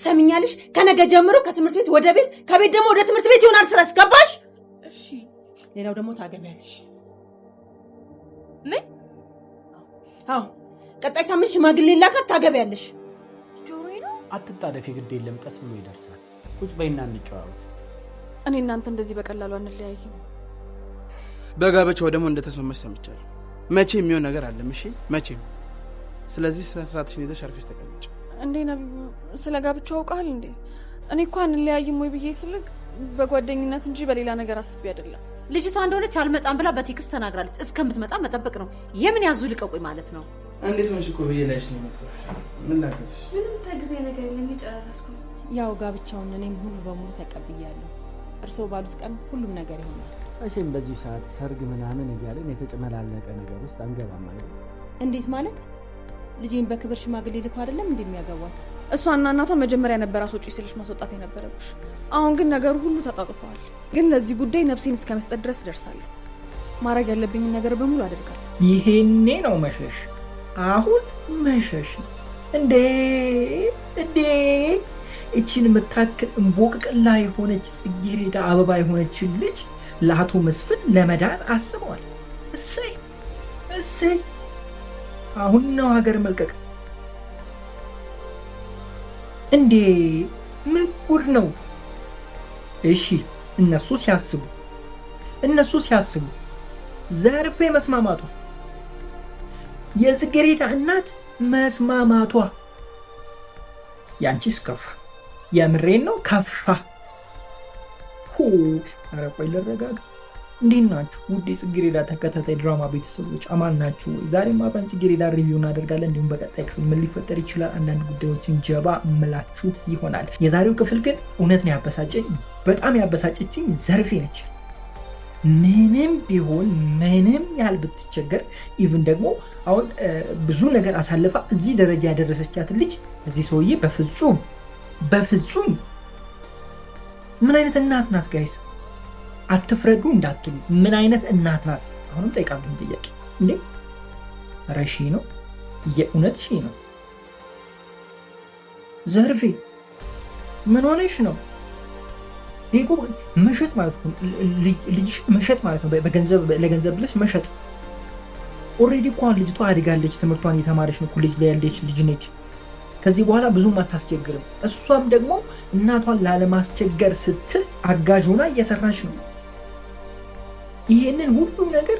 ትሰሚኛለሽ? ከነገ ጀምሮ ከትምህርት ቤት ወደ ቤት ከቤት ደግሞ ወደ ትምህርት ቤት ይሆናል ስራሽ ገባሽ? እሺ ሌላው ደግሞ ታገቢያለሽ። ምን? አዎ ቀጣይ ሳምንት ሽማግሌ ላካት ታገቢያለሽ። ጆሮዬ ነው። አትጣደፊ፣ ግድ የለም ቀስ ብሎ ይደርሳል። ቁጭ በይና እንጨዋወት እስቲ። እኔ እናንተ እንደዚህ በቀላሉ አንለያይም። በጋብቻው ደግሞ እንደተስማማች ሰምቻለሁ። መቼ የሚሆን ነገር አለም? እሺ መቼም። ስለዚህ ስነ ስርዓትሽን ይዘሽ አርፈሽ ተቀመጭ። እንዴ ነብዩ፣ ስለ ጋብቻው አውቃል እንዴ? እኔ እኮ አንለያይም ወይ ብዬ ስልክ በጓደኝነት እንጂ በሌላ ነገር አስቤ አይደለም። ልጅቷ እንደሆነች አልመጣም ብላ በቴክስት ተናግራለች። እስከምትመጣ መጠበቅ ነው። የምን ያዙ ልቀቁኝ ማለት ነው? እንዴት ሆነሽ እኮ ብዬ ላይሽ ነው የመጣሁት። ምን ላከስሽ? ምንም ታግዜ ነገር የለም፣ እየጨረስኩ ነው። ያው ጋብቻውን እኔም ሙሉ በሙሉ ተቀብያለሁ። እርስዎ ባሉት ቀን ሁሉም ነገር ይሆናል። እሺም በዚህ ሰዓት ሰርግ ምናምን እያለን የተጨመላለቀ ነገር ውስጥ አንገባም አይደል? እንዴት ማለት? ልጄን በክብር ሽማግሌ ልኮ አይደለም እንደሚያገቧት? እሷና እናቷ መጀመሪያ ነበር አስወጪ ስልሽ ማስወጣት የነበረብሽ። አሁን ግን ነገሩ ሁሉ ተጣጥፏል። ግን ለዚህ ጉዳይ ነፍሴን እስከ መስጠት ድረስ ደርሳለሁ። ማድረግ ያለብኝን ነገር በሙሉ አደርጋለሁ። ይሄኔ ነው መሸሽ። አሁን መሸሽ እንዴ? እቺን የምታክል እንቦቅቅላ የሆነች ጽጌረዳ አበባ የሆነችን ልጅ ለአቶ መስፍን ለመዳን አስበዋል። እሰይ እሰይ! አሁን ነው ሀገር መልቀቅ እንዴ? ምን ጉድ ነው? እሺ እነሱ ሲያስቡ ዘርፌ መስማማቷ፣ የጽጌረዳ እናት መስማማቷ፣ ያንቺስ ከፋ። የምሬን ነው ከፋ። ኧረ ቆይ ልረጋጋ። እንዴት ናችሁ ውድ የጽጌረዳ ተከታታይ ድራማ ቤተሰቦች? አማን ናችሁ ወይ? ዛሬም አብረን ጽጌረዳ ሪቪው እናደርጋለን። እንዲሁም በቀጣይ ክፍል ምን ሊፈጠር ይችላል አንዳንድ ጉዳዮችን ጀባ እምላችሁ ይሆናል። የዛሬው ክፍል ግን እውነት ነው ያበሳጨኝ። በጣም ያበሳጨችኝ ዘርፌ ነች። ምንም ቢሆን ምንም ያህል ብትቸገር፣ ኢቭን ደግሞ አሁን ብዙ ነገር አሳልፋ እዚህ ደረጃ ያደረሰቻት ልጅ እዚህ ሰውዬ በፍጹም ምን አይነት እናት ናት ጋይስ? አትፍረዱ እንዳትሉ፣ ምን አይነት እናት ናት? አሁንም ጠይቃለሁ ጥያቄ እንዴ። ረሺ ነው የእውነት ሺ ነው። ዘርፌ ምን ሆነሽ ነው? ይሄ መሸጥ ማለት ነው። ልጅ መሸጥ ማለት ነው። ለገንዘብ ብለሽ መሸጥ። ኦልሬዲ እኮ ልጅቷ አድጋለች፣ ትምህርቷን እየተማረች ነው። ኮሌጅ ላይ ያለች ልጅ ነች። ከዚህ በኋላ ብዙም አታስቸግርም። እሷም ደግሞ እናቷን ላለማስቸገር ስትል አጋዥ ሆና እየሰራች ነው። ይሄንን ሁሉ ነገር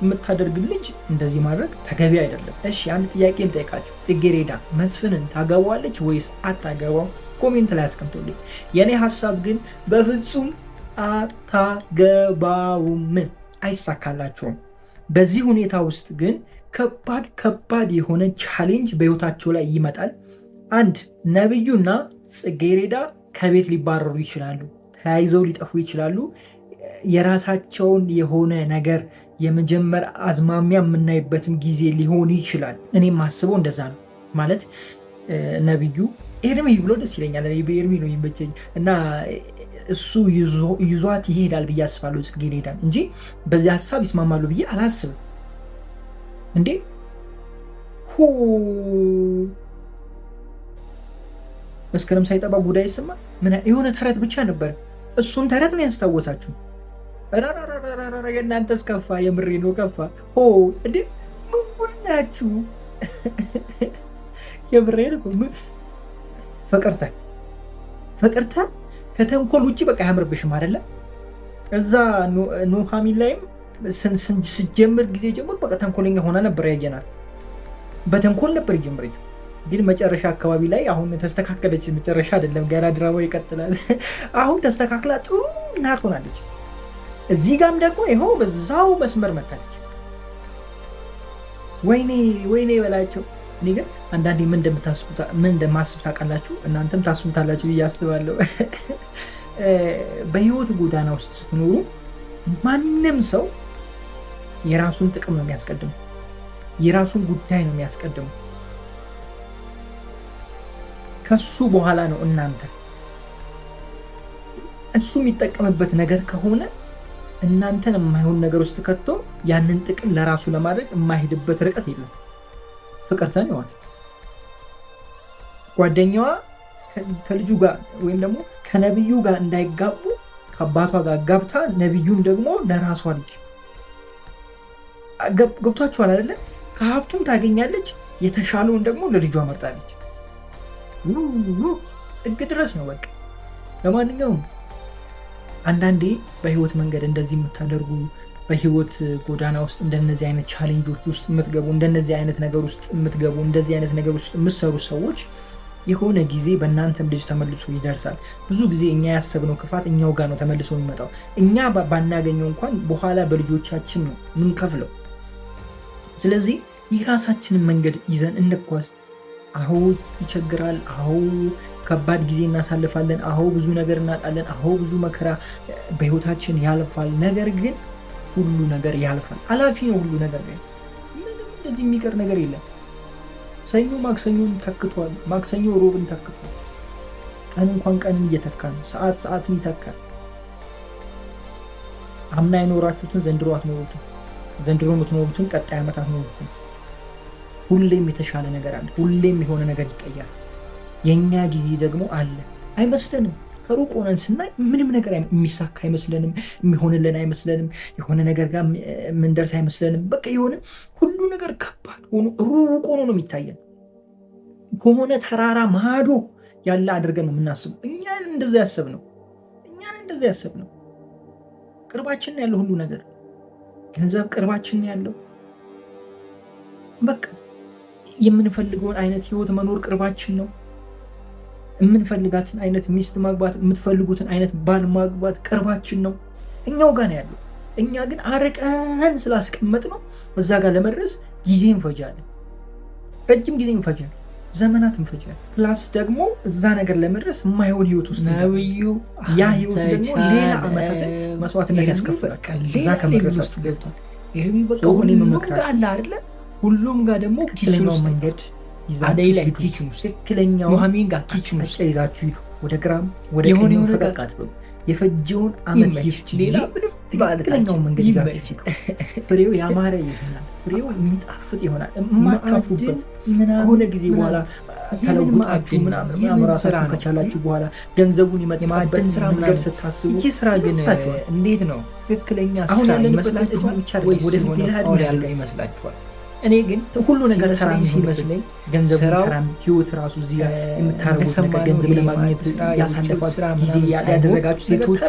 የምታደርግ ልጅ እንደዚህ ማድረግ ተገቢ አይደለም። እሺ አንድ ጥያቄ ልጠይቃችሁ። ጽጌረዳ መስፍንን ታገባዋለች ወይስ አታገባው? ኮሜንት ላይ አስቀምጡልኝ። የኔ ሀሳብ ግን በፍጹም አታገባውም፣ አይሳካላቸውም። በዚህ ሁኔታ ውስጥ ግን ከባድ የሆነ ቻሌንጅ በህይወታቸው ላይ ይመጣል። አንድ ነብዩና ጽጌረዳ ከቤት ሊባረሩ ይችላሉ፣ ተያይዘው ሊጠፉ ይችላሉ። የራሳቸውን የሆነ ነገር የመጀመር አዝማሚያ የምናይበትም ጊዜ ሊሆን ይችላል። እኔም ማስበው እንደዛ ነው። ማለት ነብዩ ኤርሚ ብሎ ደስ ይለኛል። ኤርሚ ነው የሚመቸኝ እና እሱ ይዟት ይሄዳል ብዬ አስባለሁ ጽጌረዳን እንጂ በዚህ ሀሳብ ይስማማሉ ብዬ አላስብም። እንዴ መስከረም ሳይጠባ ጉዳይ ይሰማ የሆነ ተረት ብቻ ነበር። እሱን ተረት ነው ያስታወሳችሁ። የእናንተስ ከፋ። የምሬ ነው ከፋ። እንዴ ምን ጉድ ናችሁ? የምሬ ነው። ፍቅርተ ከተንኮል ውጭ በቃ አያምርብሽም አይደለ? እዛ ኑሃሚን ላይም ስጀምር ጊዜ ጀምሮ በቃ ተንኮለኛ ሆና ነበር ያየናት። በተንኮል ነበር የጀመረችው፣ ግን መጨረሻ አካባቢ ላይ አሁን ተስተካከለች። መጨረሻ አይደለም ገና ድራማው ይቀጥላል። አሁን ተስተካክላ ጥሩ እናት ሆናለች። እዚህ ጋም ደግሞ ይኸው በዛው መስመር መታለች። ወይኔ በላቸው። እኔ ግን አንዳንዴ ምን እንደማስብ ታውቃላችሁ? እናንተም ታስቡታላችሁ ብዬ አስባለሁ። በህይወት ጎዳና ውስጥ ስትኖሩ ማንም ሰው የራሱን ጥቅም ነው የሚያስቀድመው፣ የራሱን ጉዳይ ነው የሚያስቀድመው። ከሱ በኋላ ነው እናንተ። እሱ የሚጠቀምበት ነገር ከሆነ እናንተን የማይሆን ነገር ውስጥ ከቶ ያንን ጥቅም ለራሱ ለማድረግ የማይሄድበት ርቀት የለም። ፍቅርተን ይዋት ጓደኛዋ ከልጁ ጋር ወይም ደግሞ ከነብዩ ጋር እንዳይጋቡ ከአባቷ ጋር ጋብታ ነብዩን ደግሞ ለራሷ ልጅ ገብቷችኋል አይደለ? ከሀብቱም ታገኛለች፣ የተሻለውን ደግሞ ለልጇ መርጣለች። ጥግ ድረስ ነው በቃ። ለማንኛውም አንዳንዴ በህይወት መንገድ እንደዚህ የምታደርጉ በህይወት ጎዳና ውስጥ እንደነዚህ አይነት ቻሌንጆች ውስጥ የምትገቡ እንደነዚህ አይነት ነገር ውስጥ የምትገቡ እንደዚህ አይነት ነገር ውስጥ የምትሰሩ ሰዎች የሆነ ጊዜ በእናንተም ልጅ ተመልሶ ይደርሳል። ብዙ ጊዜ እኛ ያሰብነው ክፋት እኛው ጋር ነው ተመልሶ የሚመጣው። እኛ ባናገኘው እንኳን በኋላ በልጆቻችን ነው ምንከፍለው። ስለዚህ የራሳችንን መንገድ ይዘን እንጓዝ። አዎ ይቸግራል፣ አዎ ከባድ ጊዜ እናሳልፋለን፣ አዎ ብዙ ነገር እናጣለን፣ አዎ ብዙ መከራ በህይወታችን ያልፋል። ነገር ግን ሁሉ ነገር ያልፋል። አላፊ ነው ሁሉ ነገር ጋይስ። ምንም እንደዚህ የሚቀር ነገር የለም። ሰኞ ማክሰኞን ተክቷል፣ ማክሰኞ ሮብን ተክቷል። ቀን እንኳን ቀንን እየተካ ነው፣ ሰዓት ሰዓትን ይተካል። አምና የኖራችሁትን ዘንድሮ አትኖሩትም፣ ዘንድሮ የምትኖሩትን ቀጣይ ዓመት አትኖሩትም። ሁሌም የተሻለ ነገር አለ፣ ሁሌም የሆነ ነገር ይቀያል። የእኛ ጊዜ ደግሞ አለ። አይመስለንም፣ ከሩቅ ሆነን ስናይ ምንም ነገር የሚሳካ አይመስለንም፣ የሚሆንልን አይመስለንም፣ የሆነ ነገር ጋር ምንደርስ አይመስለንም። በቃ የሆነ ሁሉ ነገር ከባድ ሆኖ ሩቅ ሆኖ ነው የሚታየን። ከሆነ ተራራ ማዶ ያለ አድርገን ነው የምናስበው። እኛን እንደዛ ያሰብነው ቅርባችን ያለው ሁሉ ነገር፣ ገንዘብ ቅርባችን ያለው፣ በቃ የምንፈልገውን አይነት ህይወት መኖር ቅርባችን ነው። የምንፈልጋትን አይነት ሚስት ማግባት፣ የምትፈልጉትን አይነት ባል ማግባት ቅርባችን ነው፣ እኛው ጋር ነው ያለው። እኛ ግን አርቀን ስላስቀመጥ ነው እዛ ጋር ለመድረስ ጊዜ እንፈጃለን፣ ረጅም ጊዜ እንፈጃለን፣ ዘመናት እንፈጃለን። ፕላስ ደግሞ እዛ ነገር ለመድረስ የማይሆን ህይወት ውስጥ ነብዩ፣ ያ ህይወት ደግሞ ሌላ ዓመታትን መስዋዕትነት ያስከፍላል። እዛ ከመድረሳችሁ ገብቷል። ሆኔ መመክራል አለ አይደለ? ሁሉም ጋር ደግሞ ትክክለኛው መንገድ አደይ ላይ ኪችን ውስጥ ትክክለኛው ኑሐሚን ጋር ኪችን ውስጥ ይዛችሁ ሂዱ። ወደ ግራም ወደ ቀኝ ፈቀቅ አትበሉ። የፈጀውን ዓመት ይፍጅ፣ ሌላ ምንም ትክክለኛው መንገድ ይዛችሁ ፍሬው ያማረ ይሆናል፣ ፍሬው የሚጣፍጥ ይሆናል። የማታፍሩበት ከሆነ ጊዜ በኋላ ተለውጣችሁ ምናምን ራሳችሁ ከቻላችሁ በኋላ ገንዘቡን የማዕድን ስራ ነገር ስታስቡ ይቺ ስራ ግን እንዴት ነው ትክክለኛ ስራ ይመስላችኋል ወይስ ወደ ሌላ ያልጋ ይመስላችኋል? እኔ ግን ሁሉ ነገር ስራ ሲመስለኝ ገንዘብ ተራም ህይወት ራሱ እዚህ የምታረጉት ነገር ገንዘብ ለማግኘት ያሳለፋችሁ ጊዜ ያደረጋችሁ ሴቶች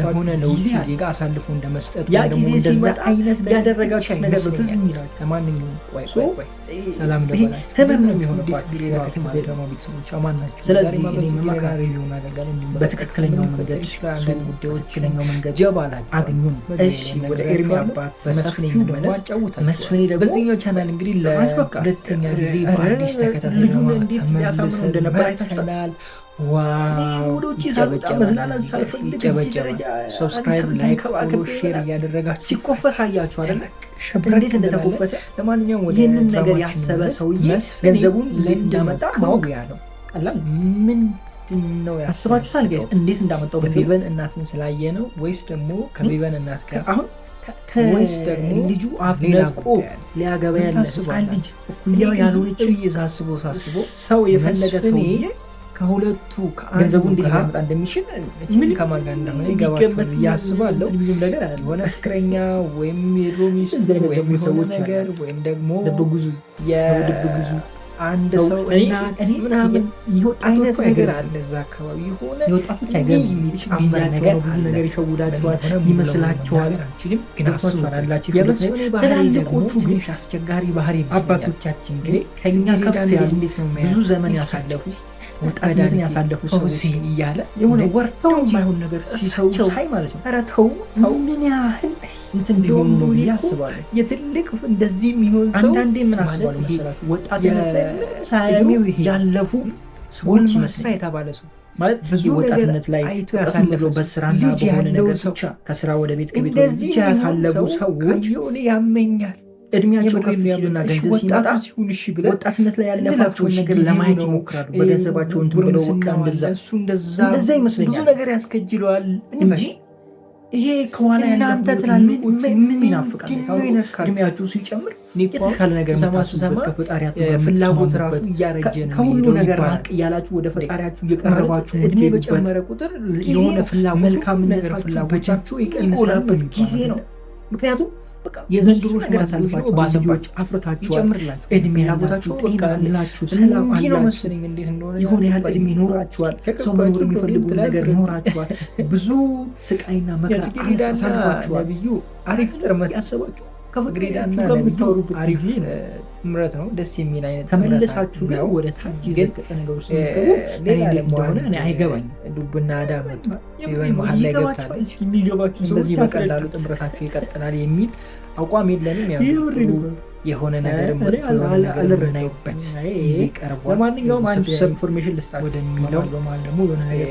ለሆነ ለውጭ ዜጋ አሳልፎ እንደመስጠት ወይ ደግሞ እንደዛ አይነት ያደረጋችሁ ነገር በትዝ የሚላችሁ ለማንኛውም ቆይ ሰላም ለበላ ህመም ነው የሚሆንባችሁ የከተማው ቤተሰቦች አማን ናቸው። ስለዚህ እኔ መመካሪ ሊሆን አደርጋለሁ በትክክለኛው መንገድ ሱን ጉዳዮች ትክክለኛው መንገድ ጀባላ አግኙን። እሺ ወደ ኤርሚ አባት መስፍኔ እንደመለስ መስፍኔ ደግሞ በዚህኛው ቻናል እንግዲህ ለሁለተኛ ጊዜ በአዲስ ተከታታይ ድራማ ተመልሰን እንደነበር አይታችኋል። ዋው ወዶች ሳልወጣ መዝናናት ሳልፈልግ እዚህ ደረጃ ሰብስክራይብ፣ ላይክ፣ ሼር እያደረጋችሁ ሲኮፈስ አያችሁ አይደል? እንዴት እንደተኮፈሰ። ለማንኛውም ወደ ይሄንን ነገር ያሰበ ሰውዬ ገንዘቡን እንዴት እንዳመጣ ማወቅ ያለው ቀላል ምንድን ነው ያስባችሁታል? ጋይስ እንዴት እንዳመጣው ከቪቨን እናትን ስላየ ነው ወይስ ደግሞ ከቪቨን እናት ጋር አሁን ወይስ ደግሞ ልጁ አፍ ነጥቆ ሊያገባ ያለ ህፃን ልጅ እኩያው ያልሆነችው እየሳስቦ ሰው የፈለገ ሰውዬ ከሁለቱ ገንዘቡ እንዴት ሊያመጣ እንደሚችል ምን ከማን ጋር እንደሆነ ይገባል ያስባለሁ። ነገር አለ የሆነ ፍቅረኛ ወይም የድሮ ሚስት ወይም ሰዎች ነገር ወይም ደግሞ ልብጉዙ አንድ ሰው እናት ምናምን አይነት ነገር አለ እዛ አካባቢ የሆነ የወጣቶች አይገርም ነገር ብዙ ነገር ይሸውዳቸዋል ይመስላችኋል። ግን አስባላችሁ ትላልቆቹ ግን አስቸጋሪ ባህሪ አባቶቻችን ግን ከኛ ከፍ ያሉ ብዙ ዘመን ያሳለፉ ወጣትነትን ያሳለፉ ሰዎች እያለ የሆነ ወርተው የማይሆን ነገር ሲሰው ሳይ ማለት ነው። ኧረ ተው ምን ያህል እንትን ቢሆን ነው ብዬ አስባለሁ። የትልቅ እንደዚህ የሚሆን ሰው አንዳንዴ ምን አስባለሁ መሰላችሁ? ወጣትነት ላይ ሳያሚው ያለፉ ሰዎች ይመስላል የተባለ ሰው ማለት ብዙ ወጣትነት ላይ ያሳለፉበት ስራና በሆነ ነገር ብቻ ከስራ ወደ ቤት ከቤት ብቻ ያሳለፉ ሰዎች የሆነ ያመኛል። እድሜያቸው ከፍ ሲልና ገንዘብ ሲመጣ ወጣትነት ላይ ያለፋቸውን ነገር ለማየት ይሞክራሉ። በገንዘባቸው እንትን ብለው በቃ እንደዛ ይመስለኛል። ብዙ ነገር ያስከጅለዋል እንጂ ይሄ ከኋላ እናንተ ትላልቆች ምን ይናፍቃል? እድሜያችሁ ሲጨምር የተሻለ ነገር የምታስቡበት ከፈጣሪያት ፍላጎት ራሱ እያረጀ ነው። ከሁሉ ነገር ራቅ እያላችሁ ወደ ፈጣሪያችሁ እየቀረባችሁ እድሜ በጨመረ ቁጥር የሆነ ፍላጎት መልካምነታችሁ ፍላጎታችሁ ይቀንሳልበት ጊዜ ነው። ምክንያቱም በቃ የዘንድሮ ማሳልፋችሁ ባሰባችሁ አፍርታችኋል። እድሜ ላጎታችሁ ጤናላችሁ ሰላም አላችሁ። የሆነ ያህል እድሜ ኖራችኋል። ሰው መኖር የሚፈልጉት ነገር ኖራችኋል። ብዙ ስቃይና መከራ አሳልፋችኋል። ነብዩ አሪፍ ጥርመት ያሰባችሁ ከፍቅሬዳና ለምታወሩበት አሪፍ ጥምረት ነው። ደስ የሚል አይነት ተመለሳችሁ ግን ወደ ታች የዘቀጠ ነገር ውስጥ የምትገቡ ሌላ እንደሆነ እኔ አይገባኝም። ዱብና አዳ መጥቷል። ይሄን መሀል ላይ ገብታለች። የሚገባችሁ ሰው እንደዚህ በቀላሉ ጥምረታችሁ ይቀጥላል የሚል አቋም የለንም። ያው የሆነ ነገር ምናይበት ጊዜ ቀርቧል። ለማንኛውም አንድ ኢንፎርሜሽን ልስጣችሁ ወደሚለው በማለት ደግሞ የሆነ ነገር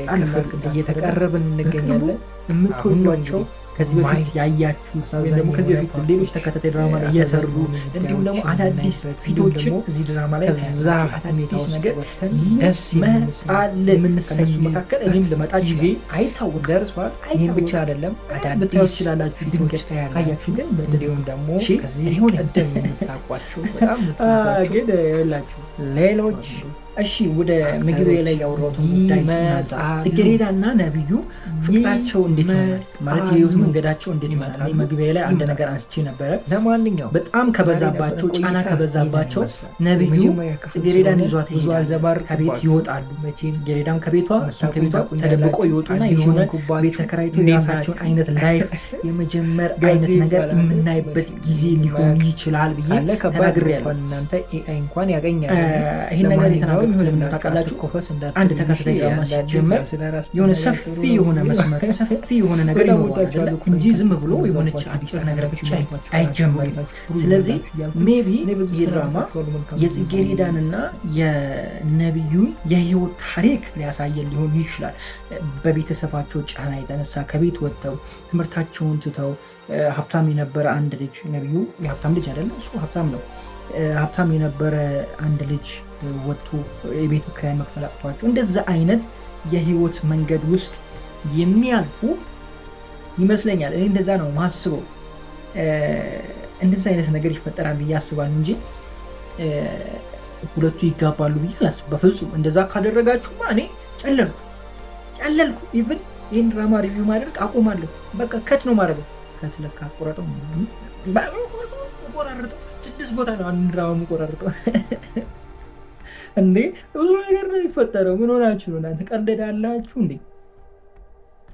እየተቀረብን እንገኛለን። የምትወዷቸው ከዚህ በፊት ያያችሁ ደግሞ ከዚህ በፊት ሌሎች ተከታታይ ድራማ ላይ እየሰሩ እንዲሁም ደግሞ አዳዲስ ፊቶችን እዚህ ድራማ ላይ ከዛ አዳዲስ ነገር ይመጣል የምንሰኙ መካከል እኔም ልመጣ ጊዜ አይታወቅ ደርሷል። ይህን ብቻ አይደለም አዳዲስ ስላላችሁ ፊቶች ካያችሁ ግን እንዲሁም ደግሞ ከዚህ ቀደም የምታውቋቸው በጣም ግን ያላችሁ ሌሎች እሺ ወደ ምግብ ላይ ያወራሁት ጉዳይ ጽጌረዳና ነብዩ ፍቅራቸው እንዴት ይሆናል ማለት የህይወት መንገዳቸው እንዴት ይመጣል? መግቢያ ላይ አንድ ነገር አንስቼ ነበረ። ለማንኛውም በጣም ከበዛባቸው ጫና ከበዛባቸው ነብዩ ጽጌረዳን ይዟት ይሄዳል። ከቤት ይወጣሉ። መቼም ጽጌረዳም ከቤቷ ተደብቆ ይወጡና የሆነ ቤት ተከራይቶ የራሳቸውን አይነት ላይፍ የመጀመር አይነት ነገር የምናይበት ጊዜ ሊሆን ይችላል ብዬ ተናግሬያለሁ። እናንተ ኤአይ እንኳን ያገኛል ይሄን ነገር ታውቃላችሁ። አንድ ተከታታይ ድራማ ሲጀመር የሆነ ሰፊ የሆነ መስመር ሰፊ የሆነ ነገር ይኖራል እንጂ ዝም ብሎ የሆነች አጭር ነገር ብቻ አይጀመርም። ስለዚህ ሜቢ የድራማ የጽጌረዳንና የነብዩን የህይወት ታሪክ ሊያሳየን ሊሆን ይችላል። በቤተሰባቸው ጫና የተነሳ ከቤት ወጥተው ትምህርታቸውን ትተው ሀብታም የነበረ አንድ ልጅ ነብዩ የሀብታም ልጅ አይደለም እሱ ሀብታም ነው። ሀብታም የነበረ አንድ ልጅ ወጥቶ የቤት ኪራይ መክፈል አቅቷቸው እንደዛ አይነት የህይወት መንገድ ውስጥ የሚያልፉ ይመስለኛል። እኔ እንደዛ ነው ማስበው። እንደዛ አይነት ነገር ይፈጠራል ብዬ አስባለሁ እንጂ ሁለቱ ይጋባሉ ብዬ አላስብም በፍጹም። እንደዛ ካደረጋችሁማ እኔ ጨለልኩ። ኢቭን ይህን ድራማ ሪቪው ማድረግ አቆማለሁ። በቃ ከት ነው ማድረገው። ከት ለካ ቆረጠው ቆራርጠው 6 ቦታ ነው አንድ ድራማ ቆራርጠው እንዴ! ብዙ ነገር ነው የሚፈጠረው። ምን ሆናችሁ ነው እናንተ? ቀልዳላችሁ እንዴ?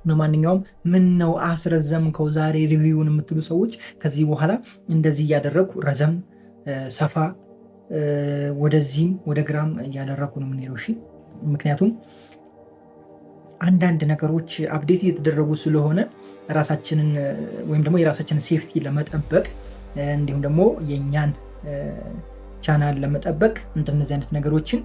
ለማንኛውም ምን ነው አስረዘምከው ዛሬ ሪቪውን የምትሉ ሰዎች ከዚህ በኋላ እንደዚህ እያደረኩ ረዘም ሰፋ ወደዚህም ወደ ግራም እያደረኩ ነው የምንሄደው። እሺ፣ ምክንያቱም አንዳንድ ነገሮች አፕዴት እየተደረጉ ስለሆነ ራሳችንን ወይም ደግሞ የራሳችንን ሴፍቲ ለመጠበቅ እንዲሁም ደግሞ የእኛን ቻናል ለመጠበቅ እንደነዚህ አይነት ነገሮችን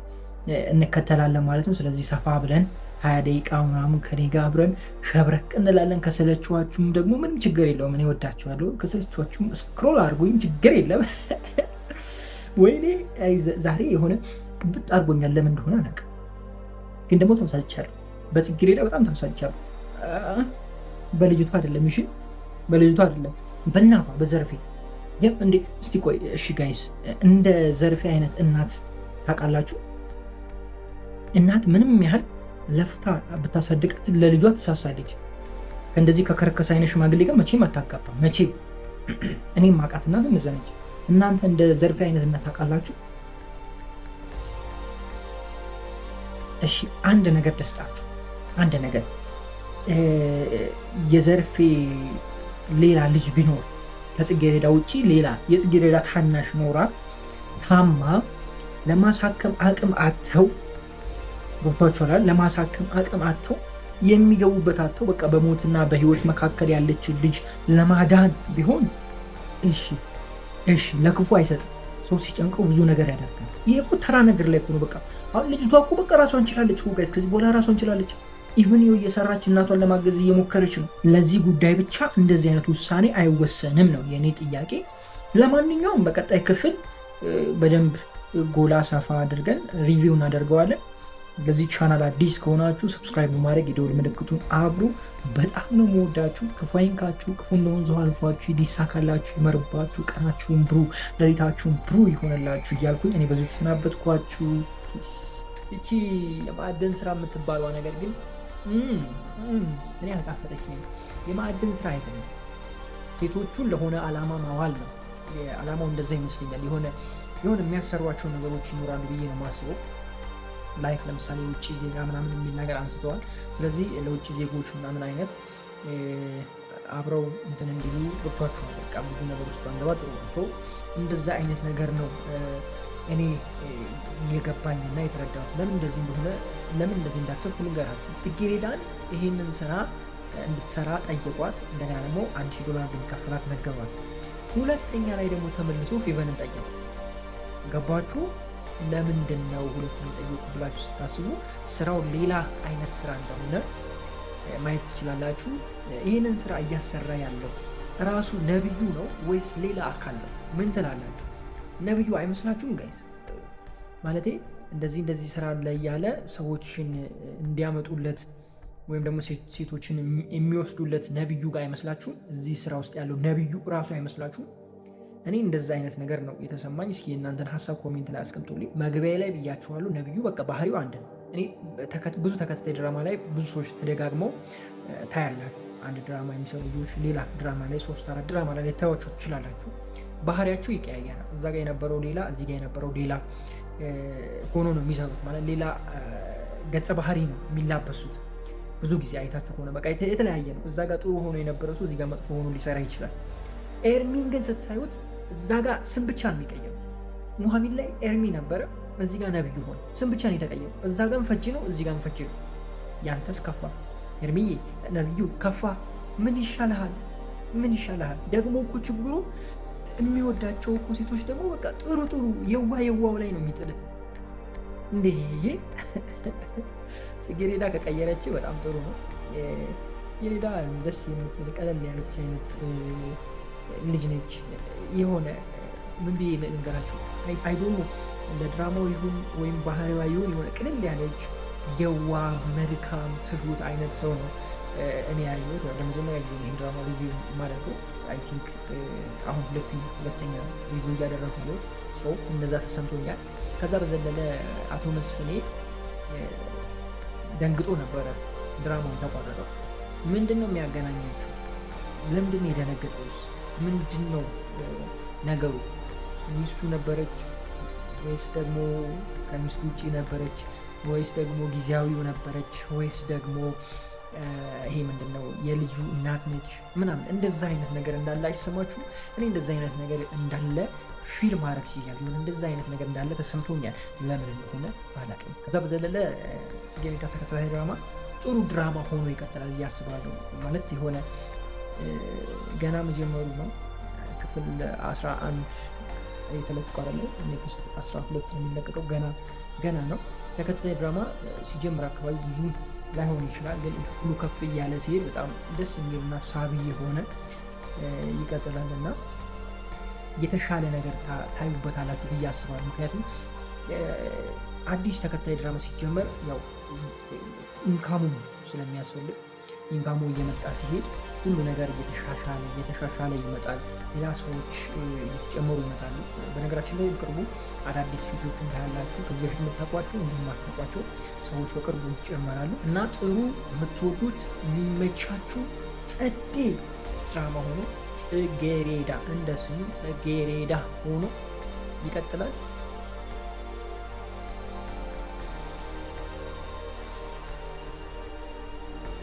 እንከተላለን ማለት ነው። ስለዚህ ሰፋ ብለን 20 ደቂቃ ምናምን ከኔ ጋር አብረን ሸብረቅ እንላለን። ከሰለችኋችሁም ደግሞ ምንም ችግር የለውም፣ እኔ ወዳችኋለሁ። ከሰለችኋችሁም ስክሮል አድርጎኝ ችግር የለም። ወይኔ ዛሬ የሆነ ቅብጥ አድርጎኛል፣ ለምን እንደሆነ አላውቅም። ግን ደግሞ ተመሳጭቻለሁ፣ በጽጌረዳ በጣም ተመሳጭቻለሁ። በልጅቷ አይደለም፣ እሺ በልጅቷ አይደለም፣ በእናቷ በዘርፌ እንዴ። እስቲ ቆይ እሺ ጋይስ፣ እንደ ዘርፌ አይነት እናት ታውቃላችሁ? እናት ምንም ያህል ለፍታ ብታሳድጋት ለልጇ ትሳሳለች። ከእንደዚህ ከከረከሰ አይነት ሽማግሌ ጋር መቼም አታጋባም። መቼም እኔም ማውቃት እናት ምዘነች። እናንተ እንደ ዘርፌ አይነት እናት ታውቃላችሁ? እሺ አንድ ነገር ልስጣችሁ። አንድ ነገር የዘርፌ ሌላ ልጅ ቢኖር ከጽጌረዳ ውጪ ሌላ የጽጌረዳ ታናሽ ኖራ ታማ ለማሳከም አቅም አጥተው ገብቷቸዋል። ለማሳከም አቅም አጥተው የሚገቡበት አጥተው በቃ በሞትና በህይወት መካከል ያለችን ልጅ ለማዳን ቢሆን እሺ ለክፉ አይሰጥም። ሰው ሲጨንቀው ብዙ ነገር ያደርጋል። ይሄ እኮ ተራ ነገር ላይ ነው። በቃ አሁን ልጅቷ እኮ በቃ ራሷን ችላለች እኮ ጋይስ፣ ከዚህ በኋላ ራሷን ችላለች። ኢቭን እየሰራች እናቷን ለማገዝ እየሞከረች ነው። ለዚህ ጉዳይ ብቻ እንደዚህ አይነት ውሳኔ አይወሰንም ነው የኔ ጥያቄ። ለማንኛውም በቀጣይ ክፍል በደንብ ጎላ ሰፋ አድርገን ሪቪው እናደርገዋለን። ለዚህ ቻናል አዲስ ከሆናችሁ ሰብስክራይብ በማድረግ የደወል ምልክቱን አብሩ። በጣም ነው የምወዳችሁ። ክፉ አይንካችሁ፣ ክፉ እንደወንዙ አልፏችሁ፣ ይሳካላችሁ፣ ይመርባችሁ፣ ቀናችሁን ብሩ፣ ሌሊታችሁን ብሩ ይሆንላችሁ እያልኩኝ እኔ በዚህ ተሰናበትኳችሁ። እቺ የማዕድን ስራ የምትባለዋ ነገር ግን እኔ አልጣፈጠች ነኝ። የማዕድን ስራ አይደለም፣ ሴቶቹን ለሆነ አላማ ማዋል ነው። አላማው እንደዛ ይመስለኛል። የሆነ የሚያሰሯቸው ነገሮች ይኖራሉ ብዬ ነው የማስበው። ላይክ ለምሳሌ ውጭ ዜጋ ምናምን የሚል ነገር አንስተዋል። ስለዚህ ለውጭ ዜጎች ምናምን አይነት አብረው እንትን እንዲሉ ገብቷችኋል። በቃ ብዙ ነገር ውስጥ አንገባ ጥሩ ነው። እንደዛ አይነት ነገር ነው እኔ የገባኝና የተረዳሁት። ለምን እንደዚህ እንደሆነ ለምን እንደዚህ እንዳሰብኩ ልንገራችሁ። ጽጌረዳን ይሄንን ስራ እንድትሰራ ጠየቋት። እንደገና ደግሞ $1000 እንደሚከፈላት ነገሯት። ሁለተኛ ላይ ደግሞ ተመልሶ ፌቨንን ጠየቁ። ገባችሁ? ለምንድን ነው ሁለቱን የጠየቁ ብላችሁ ስታስቡ ስራው ሌላ አይነት ስራ እንደሆነ ማየት ትችላላችሁ። ይህንን ስራ እያሰራ ያለው ራሱ ነብዩ ነው ወይስ ሌላ አካል ነው? ምን ትላላችሁ? ነብዩ አይመስላችሁም ጋይስ? ማለቴ እንደዚህ ስራ ላይ ያለ ሰዎችን እንዲያመጡለት ወይም ደግሞ ሴቶችን የሚወስዱለት ነብዩ ጋር አይመስላችሁም? እዚህ ስራ ውስጥ ያለው ነብዩ ራሱ አይመስላችሁም? እኔ እንደዛ አይነት ነገር ነው የተሰማኝ። እስኪ የእናንተን ሀሳብ ኮሜንት ላይ አስቀምጡልኝ። መግቢያ ላይ ብያችኋለሁ፣ ነብዩ በቃ ባህሪው አንድ ነው። እኔ ብዙ ተከታታይ ድራማ ላይ ብዙ ሰዎች ተደጋግመው ታያላችሁ። አንድ ድራማ የሚሰሩ ልጆች ሌላ ድራማ ላይ 3-4 ድራማ ላይ ልታዩዋቸው ትችላላችሁ። ባህሪያቸው ይቀያየራል። እዛ ጋር የነበረው ሌላ፣ እዚህ ጋር የነበረው ሌላ ሆኖ ነው የሚሰሩት። ማለት ሌላ ገጸ ባህሪ ነው የሚላበሱት። ብዙ ጊዜ አይታችሁ ከሆነ በቃ የተለያየ ነው። እዛ ጋር ጥሩ ሆኖ የነበረ ሰው እዚህ ጋር መጥፎ ሆኖ ሊሰራ ይችላል። ኤርሚን ግን ስታዩት እዛ ጋር ስም ብቻ ነው የሚቀየሩ። ኑሐሚን ላይ ኤርሚ ነበረ፣ እዚህ ጋር ነብዩ ሆነ። ስም ብቻ ነው የተቀየሩ። እዛ ጋርም ፈጅ ነው፣ እዚህ ጋርም ፈጅ ነው። ያንተስ ከፋ ኤርሚዬ፣ ነብዩ ከፋ። ምን ይሻልሃል? ምን ይሻልሃል? ደግሞ እኮ ችግሩ የሚወዳቸው እኮ ሴቶች ደግሞ በቃ ጥሩ የዋው ላይ ነው የሚጥል። እንዴ ጽጌረዳ ከቀየረች በጣም ጥሩ ነው። ጽጌረዳ ደስ የምትል ቀለል ያለች አይነት ልጅ ነች። የሆነ ምን ብዬ ልንገራችሁ፣ አይዶሞ ለድራማው ይሁን ወይም ባህሪዋ ይሁን የሆነ ቅልል ያለች የዋ መልካም ትሁት አይነት ሰው ነው እኔ ያየሁት። ለመጀመሪያ ጊዜ ይህን ድራማ ሪቪው የማደርገው አይ ቲንክ አሁን ሁለተኛ ሪቪው እያደረጉ ሰው እነዛ ተሰምቶኛል። ከዛ በዘለለ አቶ መስፍኔ ደንግጦ ነበረ ድራማውን ተቋረጠው። ምንድን ነው የሚያገናኛቸው? ለምንድን ነው የደነገጠውስ? ምንድን ነው ነገሩ? ሚስቱ ነበረች ወይስ ደግሞ ከሚስቱ ውጭ ነበረች ወይስ ደግሞ ጊዜያዊው ነበረች ወይስ ደግሞ ይሄ ምንድን ነው የልጁ እናት ነች ምናምን? እንደዛ አይነት ነገር እንዳለ አይሰማችሁ? እኔ እንደዛ አይነት ነገር እንዳለ ፊልም ማድረግ ሲያል ይሁን እንደዛ አይነት ነገር እንዳለ ተሰምቶኛል። ለምን እንደሆነ ባላቅም። ከዛ በዘለለ ጽጌረዳ ተከታታይ ድራማ ጥሩ ድራማ ሆኖ ይቀጥላል ብዬ አስባለሁ። ማለት የሆነ ገና መጀመሩ ነው። ክፍል 11 የተለቀቀው አይደለ? ኔክስት 12 የሚለቀቀው ገና ነው። ተከታታይ ድራማ ሲጀምር አካባቢ ብዙ ላይሆን ይችላል፣ ግን ክፍሉ ከፍ እያለ ሲሄድ በጣም ደስ የሚልና ሳቢ የሆነ ይቀጥላል እና የተሻለ ነገር ታዩበታላችሁ ብዬ አስባለሁ። ምክንያቱም አዲስ ተከታይ ድራማ ሲጀመር ያው ኢንካሙ ስለሚያስፈልግ ኢንካሙ እየመጣ ሲሄድ ሁሉ ነገር እየተሻሻለ ይመጣል። ሌላ ሰዎች እየተጨመሩ ይመጣሉ። በነገራችን ላይ በቅርቡ አዳዲስ ፊቶችን ታያላችሁ። ከዚህ በፊት የምታውቋቸው እንዲሁም የማታውቋቸው ሰዎች በቅርቡ ይጨመራሉ እና ጥሩ የምትወዱት የሚመቻችሁ ጸዴ ድራማ ሆኖ ጽጌረዳ እንደ ስሙ ጽጌረዳ ሆኖ ይቀጥላል።